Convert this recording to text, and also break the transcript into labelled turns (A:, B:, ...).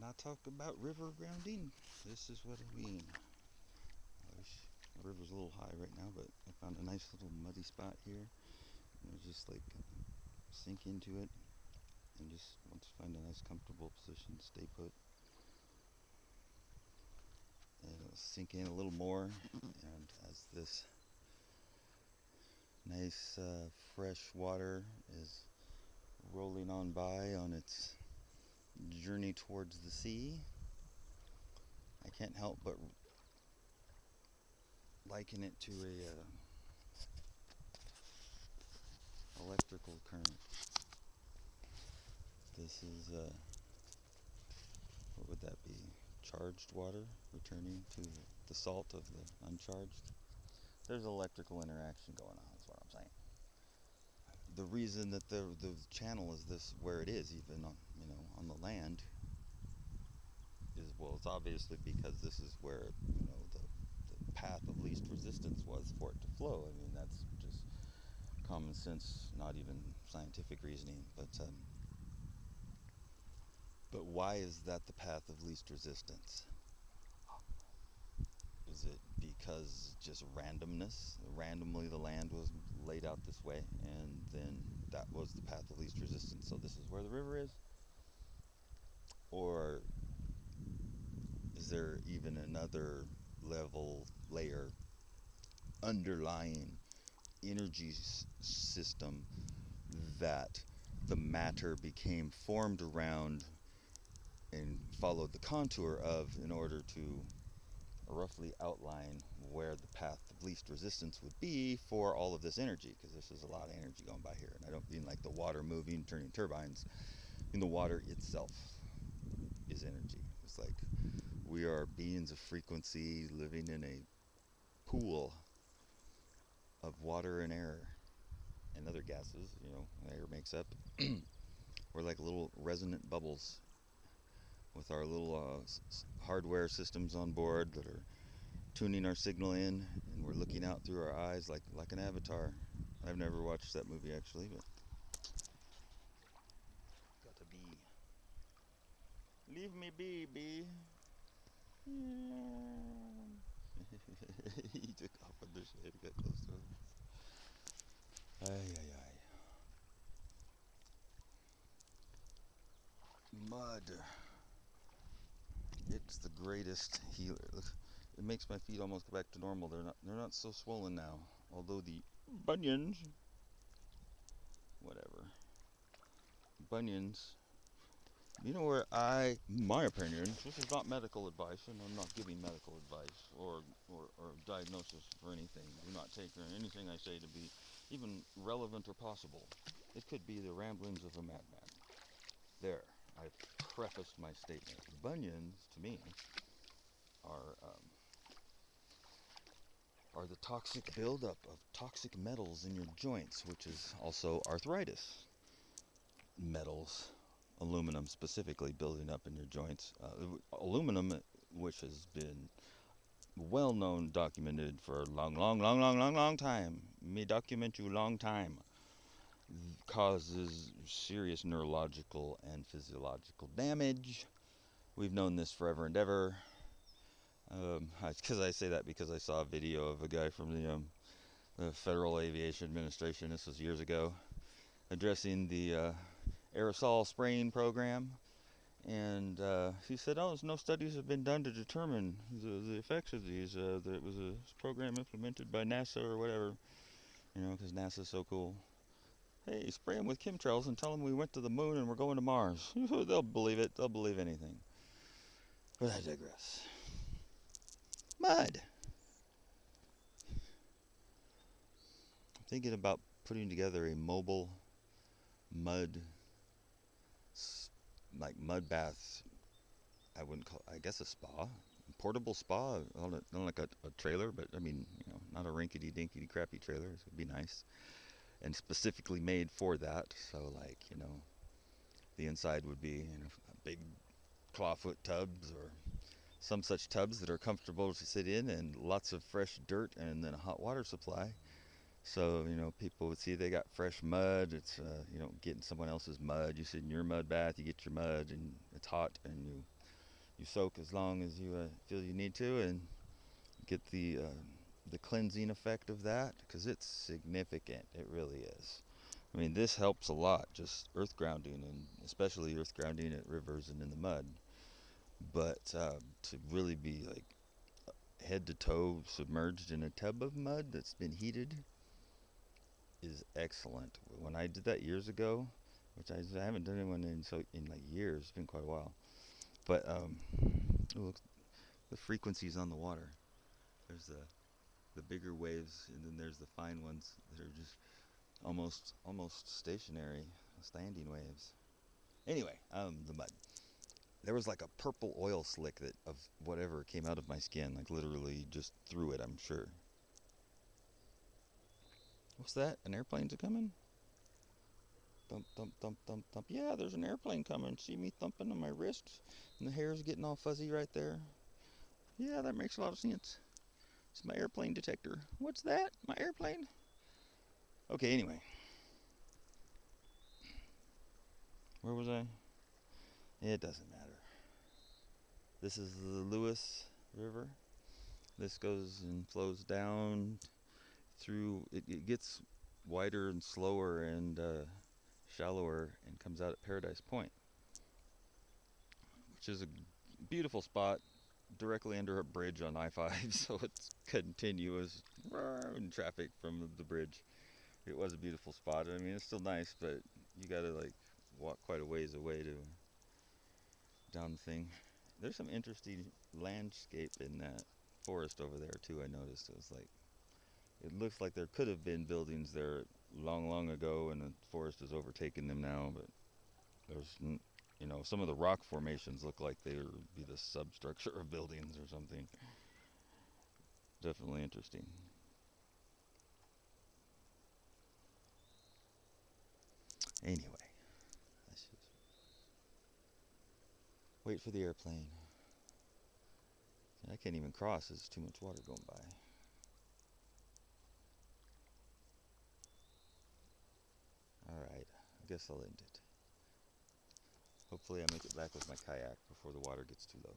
A: When I talk about river grounding, this is what I mean. I wish the river's a little high right now, but I found a nice little muddy spot here. And I just like sink into it and just once find a nice comfortable position, stay put. And it'll sink in a little more, and as this nice fresh water is rolling on by on its journey towards the sea, I can't help but liken it to a electrical current. This is what would that be? Charged water returning to the salt of the uncharged. There's electrical interaction going on. That's what I'm saying. The reason that the channel is this where it is, even on on the land, is well, it's obviously because this is where the path of least resistance was for it to flow. I mean, that's just common sense, not even scientific reasoning. But why is that the path of least resistance? Is it because just randomness? Randomly the land was laid out this way, and then that was the path of least resistance, so this is where the river is? Or is there even another layer, underlying energy system that the matter became formed around and followed the contour of in order to roughly outline where the path of least resistance would be for all of this energy, because this is a lot of energy going by here. And I don't mean like the water moving, turning turbines. I mean the water itself is energy. It's like we are beings of frequency living in a pool of water and air and other gases, air makes up. We're like little resonant bubbles with our little hardware systems on board that are tuning our signal in, and we're looking out through our eyes like an avatar. I've never watched that movie actually, but got to be. Leave me be, bee. He took off with the shade, got close to him. Ay, ay, ay. Mud. It's the greatest healer. It makes my feet almost go back to normal. They're not so swollen now. Although the bunions, whatever. Bunions. You know where my opinion, this is not medical advice, and I'm not giving medical advice or diagnosis for anything. Do not take anything I say to be even relevant or possible. It could be the ramblings of a madman. There, I've prefaced my statement. Bunions, to me, are are the toxic buildup of toxic metals in your joints, which is also arthritis. Metals, aluminum specifically, building up in your joints. Aluminum, which has been well known, documented for a long, long, long, long, long, long time. Me document you long time. Causes serious neurological and physiological damage. We've known this forever and ever. Because I say that because I saw a video of a guy from the Federal Aviation Administration. This was years ago, addressing the aerosol spraying program, and he said, "Oh, no studies have been done to determine the effects of these. It was a program implemented by NASA or whatever, because NASA's so cool. Hey, spray them with chemtrails and tell them we went to the moon and we're going to Mars. They'll believe it. They'll believe anything. But I digress. Mud. I'm thinking about putting together a mobile mud, like mud bath. I wouldn't call it, I guess, a spa, portable spa, not like a trailer, but I mean, not a rinkety dinky crappy trailer. It would be nice and specifically made for that. So like, the inside would be big clawfoot tubs or some such tubs that are comfortable to sit in, and lots of fresh dirt, and then a hot water supply. So, people would see they got fresh mud. It's, you don't get in someone else's mud. You sit in your mud bath, you get your mud, and it's hot, and you You soak as long as you feel you need to, and get the cleansing effect of that, because it's significant. It really is. I mean, this helps a lot, just earth grounding, and especially earth grounding at rivers and in the mud. But to really be like head to toe submerged in a tub of mud that's been heated is excellent. When I did that years ago, which I haven't done one in like years, it's been quite a while. But look, the frequencies on the water. There's the bigger waves, and then there's the fine ones that are just almost stationary, standing waves. Anyway, the mud. There was like a purple oil slick that of whatever came out of my skin, like literally just through it. I'm sure. What's that? An airplane's coming? Thump, thump, thump, thump, thump. Yeah, there's an airplane coming. See me thumping on my wrists, and the hair's getting all fuzzy right there. Yeah, that makes a lot of sense. It's my airplane detector. What's that? My airplane? Okay, anyway. Where was I? It doesn't matter. This is the Lewis River. This goes and flows down through. It gets wider and slower and shallower and comes out at Paradise Point, which is a beautiful spot directly under a bridge on I-5, so it's continuous traffic from the bridge. It was a beautiful spot. I mean, it's still nice, but you gotta like walk quite a ways away to down the thing. There's some interesting landscape in that forest over there too. I noticed it was like it looks like there could have been buildings there long ago, and the forest has overtaken them now. But there's some of the rock formations look like they would be the substructure of buildings or something. Definitely interesting. Anyway, let's just wait for the airplane. I can't even cross. There's too much water going by. Alright, I guess I'll end it. Hopefully I make it back with my kayak before the water gets too low.